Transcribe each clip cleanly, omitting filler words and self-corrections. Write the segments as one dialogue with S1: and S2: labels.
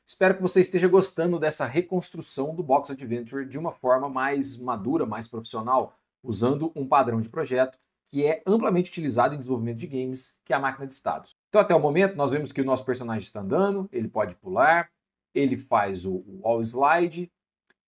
S1: Espero que você esteja gostando dessa reconstrução do Box Adventure de uma forma mais madura, mais profissional, usando um padrão de projeto que é amplamente utilizado em desenvolvimento de games, que é a máquina de estados. Então, até o momento, nós vemos que o nosso personagem está andando, ele pode pular, ele faz o wall slide,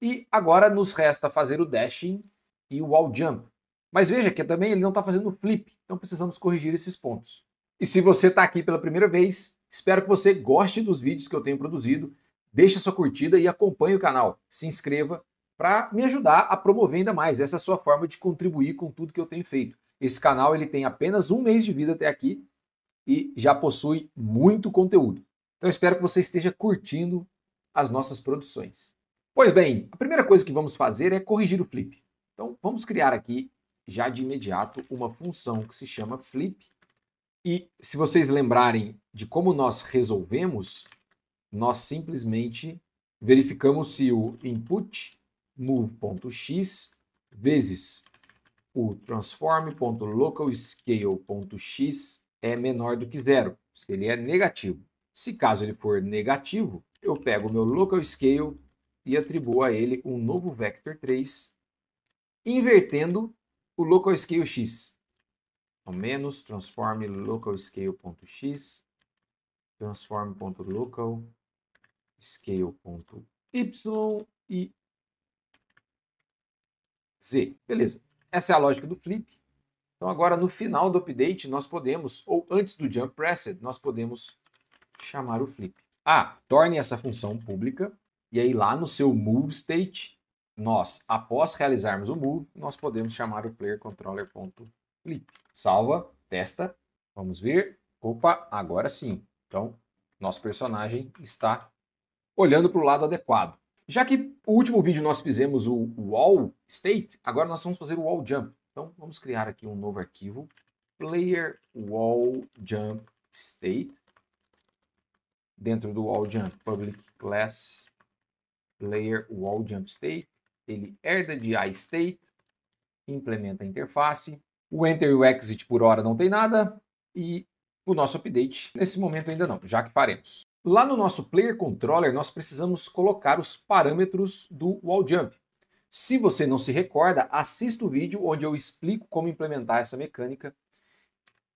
S1: e agora nos resta fazer o dashing e o wall jump. Mas veja que também ele não está fazendo o flip, então precisamos corrigir esses pontos. E se você está aqui pela primeira vez, espero que você goste dos vídeos que eu tenho produzido, deixe a sua curtida e acompanhe o canal. Se inscreva para me ajudar a promover ainda mais. Essa é a sua forma de contribuir com tudo que eu tenho feito. Esse canal ele tem apenas um mês de vida até aqui e já possui muito conteúdo. Então espero que você esteja curtindo as nossas produções. Pois bem, a primeira coisa que vamos fazer é corrigir o flip. Então vamos criar aqui já de imediato uma função que se chama flip. E se vocês lembrarem de como nós resolvemos, nós simplesmente verificamos se o input move.x vezes o transform.localscale.x é menor do que zero, se ele é negativo. Se caso ele for negativo, eu pego o meu local scale e atribuo a ele um novo vector 3, invertendo o local scale x. Então, menos transform localscale.x, transform.localscale.y e z. Beleza. Essa é a lógica do flip. Então agora no final do update nós podemos, ou antes do jump pressed, nós podemos chamar o flip. Torne essa função pública e aí lá no seu move state, nós, após realizarmos o move, nós podemos chamar o playerController.flip. Salva, testa, vamos ver. Opa, agora sim. Então, nosso personagem está olhando para o lado adequado. Já que o último vídeo nós fizemos o wall state, agora nós vamos fazer o wall jump. Então, vamos criar aqui um novo arquivo, player wall jump state. Dentro do wall jump public class player wall jump state, ele herda de iState, implementa a interface, o enter e o exit por hora não tem nada, e o nosso update nesse momento ainda não, já que faremos. Lá no nosso player controller nós precisamos colocar os parâmetros do wall jump. Se você não se recorda, assista o vídeo onde eu explico como implementar essa mecânica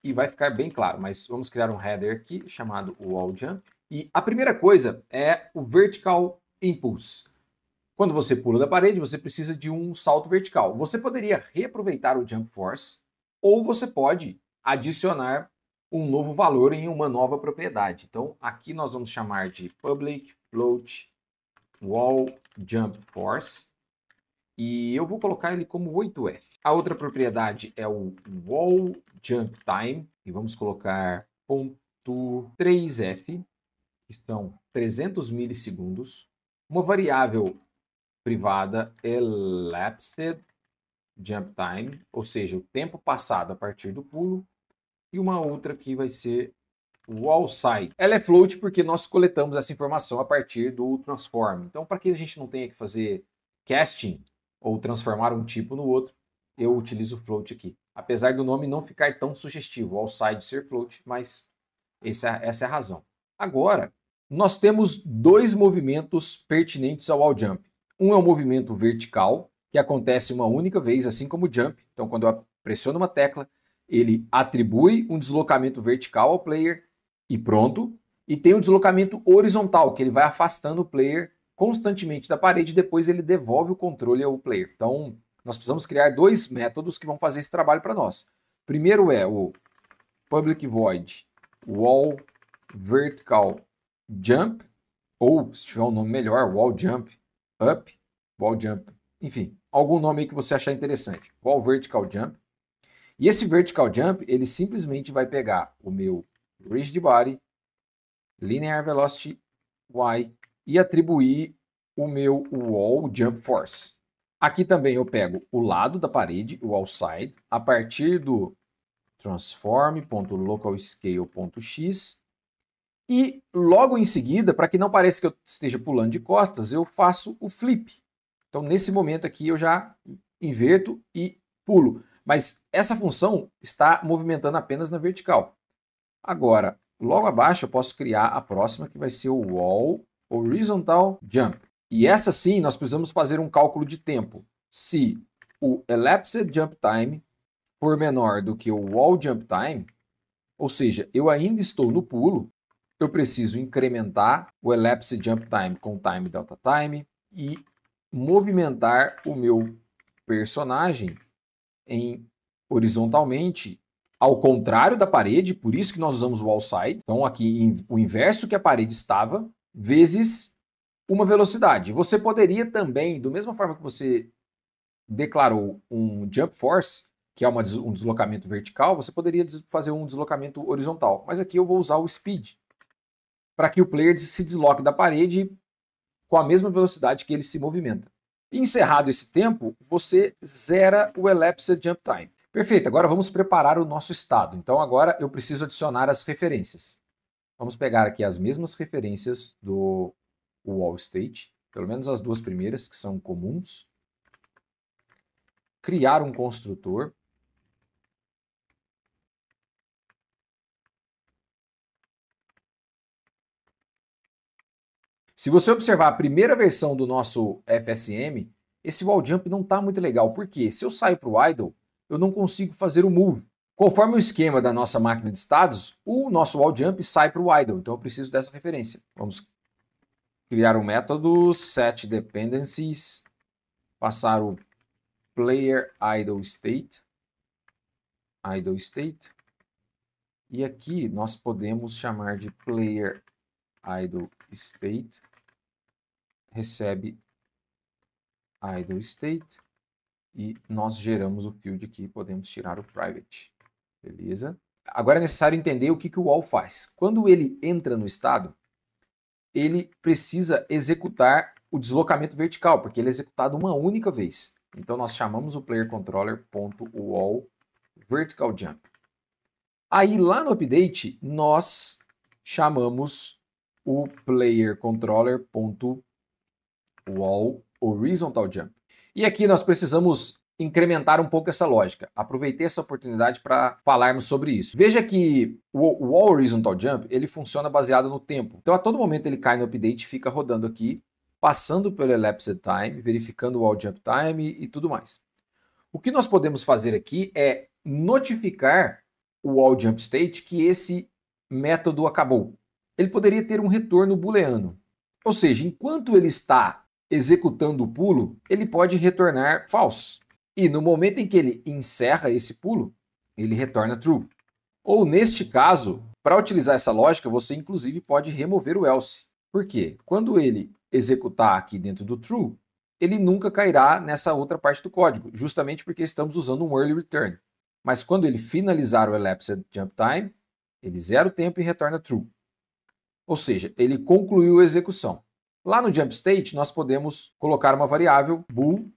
S1: e vai ficar bem claro, mas vamos criar um header aqui chamado wall jump. E a primeira coisa é o vertical impulse. Quando você pula da parede, você precisa de um salto vertical. Você poderia reaproveitar o jump force ou você pode adicionar um novo valor em uma nova propriedade. Então aqui nós vamos chamar de public float wall jump force e eu vou colocar ele como 8F. A outra propriedade é o wall jump time e vamos colocar .3F, que são 300 milissegundos. Uma variável privada elapsed jump time, ou seja, o tempo passado a partir do pulo, e uma outra que vai ser wall side. Ela é float porque nós coletamos essa informação a partir do transform. Então, para que a gente não tenha que fazer casting ou transformar um tipo no outro, eu utilizo float aqui. Apesar do nome não ficar tão sugestivo, wall side ser float, mas essa é a razão. Agora, nós temos dois movimentos pertinentes ao wall jump. Um é o movimento vertical, que acontece uma única vez, assim como o jump. Então, quando eu pressiono uma tecla, ele atribui um deslocamento vertical ao player e pronto. E tem o deslocamento horizontal, que ele vai afastando o player constantemente da parede e depois ele devolve o controle ao player. Então, nós precisamos criar dois métodos que vão fazer esse trabalho para nós. Primeiro é o public void wall vertical jump, ou se tiver um nome melhor, wall jump up, wall jump, enfim, algum nome aí que você achar interessante. Wall vertical jump. E esse vertical jump, ele simplesmente vai pegar o meu rigid body, linear velocity y e atribuir o meu wall jump force. Aqui também eu pego o lado da parede, o wall side, a partir do transform.localscale.x e logo em seguida, para que não pareça que eu esteja pulando de costas, eu faço o flip. Então nesse momento aqui eu já inverto e pulo. Mas essa função está movimentando apenas na vertical. Agora, logo abaixo eu posso criar a próxima que vai ser o wall horizontal jump. E essa sim, nós precisamos fazer um cálculo de tempo. Se o elapsed jump time for menor do que o wall jump time, ou seja, eu ainda estou no pulo, eu preciso incrementar o elapsed jump time com time delta time e movimentar o meu personagem horizontalmente ao contrário da parede, por isso que nós usamos o wall side. Então aqui o inverso que a parede estava, vezes uma velocidade. Você poderia também, da mesma forma que você declarou um jump force, que é um deslocamento vertical, você poderia fazer um deslocamento horizontal. Mas aqui eu vou usar o speed, para que o player se desloque da parede com a mesma velocidade que ele se movimenta. Encerrado esse tempo, você zera o elapsed jump time. Perfeito, agora vamos preparar o nosso estado. Então agora eu preciso adicionar as referências. Vamos pegar aqui as mesmas referências do wall state, pelo menos as duas primeiras que são comuns. Criar um construtor. Se você observar a primeira versão do nosso FSM, esse wall jump não está muito legal. Por quê? Se eu saio para o idle, eu não consigo fazer o move. Conforme o esquema da nossa máquina de estados, o nosso wall jump sai para o idle. Então eu preciso dessa referência. Vamos criar um método setDependencies, passar o player idle state, e aqui nós podemos chamar de player idle state, recebe idle state, e nós geramos o field aqui, podemos tirar o private, beleza? Agora é necessário entender o que o wall faz. Quando ele entra no estado, ele precisa executar o deslocamento vertical, porque ele é executado uma única vez. Então nós chamamos o playerController.wall vertical jump. Aí lá no update nós chamamos o playerController.wall horizontal jump. E aqui nós precisamos incrementar um pouco essa lógica. Aproveitei essa oportunidade para falarmos sobre isso. Veja que o wall horizontal jump ele funciona baseado no tempo. Então a todo momento ele cai no update e fica rodando aqui, passando pelo elapsed time, verificando o wall jump time e tudo mais. O que nós podemos fazer aqui é notificar o wall jump state que esse método acabou. Ele poderia ter um retorno booleano. Ou seja, enquanto ele está executando o pulo, ele pode retornar false. E no momento em que ele encerra esse pulo, ele retorna true. Ou neste caso, para utilizar essa lógica, você inclusive pode remover o else. Por quê? Quando ele executar aqui dentro do true, ele nunca cairá nessa outra parte do código, justamente porque estamos usando um early return. Mas quando ele finalizar o elapsed jump time, ele zera o tempo e retorna true. Ou seja, ele concluiu a execução. Lá no jump state, nós podemos colocar uma variável bool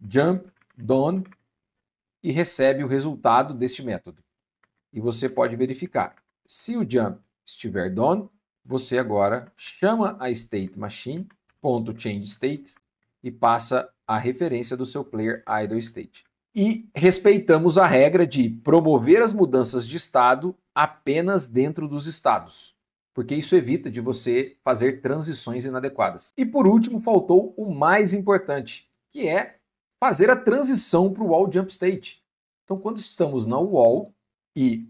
S1: jump done e recebe o resultado deste método. E você pode verificar. Se o jump estiver done, você agora chama a state machine.changeState e passa a referência do seu player idle state. E respeitamos a regra de promover as mudanças de estado apenas dentro dos estados, porque isso evita de você fazer transições inadequadas. E por último, faltou o mais importante, que é fazer a transição para o wall jump state. Então, quando estamos na wall e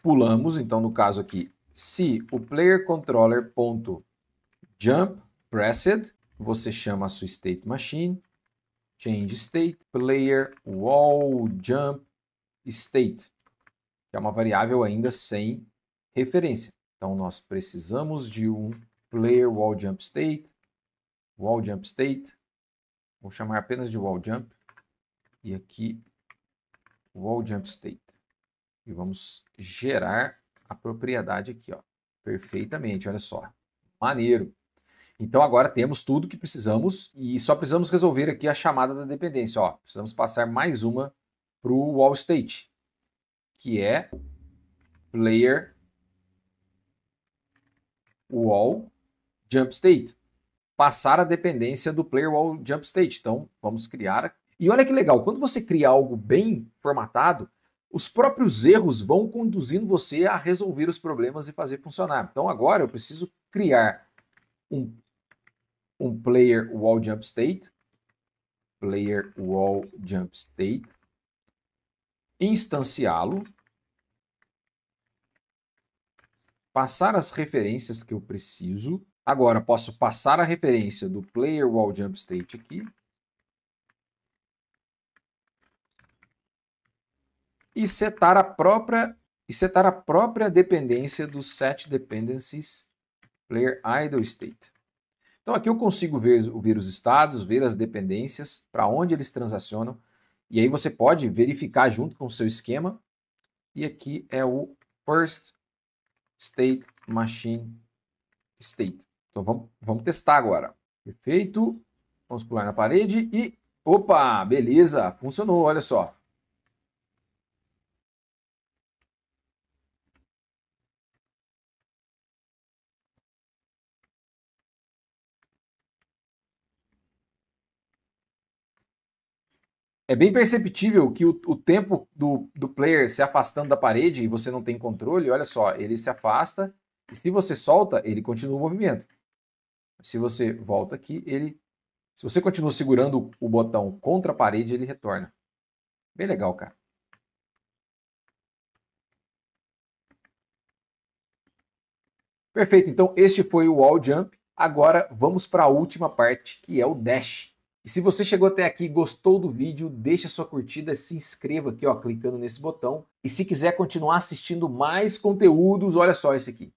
S1: pulamos, então no caso aqui, se o playerController.jump pressed, você chama a sua state machine, change state, player wall jump state, que é uma variável ainda sem referência. Então nós precisamos de um player wall jump state, vou chamar apenas de wall jump, e aqui wall jump state. E vamos gerar a propriedade aqui, ó, perfeitamente, olha só, maneiro. Então agora temos tudo que precisamos e só precisamos resolver aqui a chamada da dependência, ó, precisamos passar mais uma para o wall state, que é player wall jump state. Passar a dependência do player wall jump state. Então, vamos criar. E olha que legal, quando você cria algo bem formatado, os próprios erros vão conduzindo você a resolver os problemas e fazer funcionar. Então, agora eu preciso criar um um player wall jump state, player wall jump state, instanciá-lo, passar as referências que eu preciso. Agora posso passar a referência do player wall jump state aqui. E setar a própria dependência do set dependencies player idle state. Então aqui eu consigo ver os estados, ver as dependências, para onde eles transacionam. E aí você pode verificar junto com o seu esquema. E aqui é o first state machine state. Então vamos testar agora. Perfeito. Vamos pular na parede e... Opa, beleza, funcionou, olha só. É bem perceptível que o tempo do player se afastando da parede e você não tem controle, olha só, ele se afasta e se você solta, ele continua o movimento. Se você volta aqui, se você continua segurando o botão contra a parede, ele retorna. Bem legal, cara. Perfeito, então este foi o wall jump. Agora vamos para a última parte, que é o dash. E se você chegou até aqui e gostou do vídeo, deixa sua curtida, se inscreva aqui, ó, clicando nesse botão. E se quiser continuar assistindo mais conteúdos, olha só esse aqui.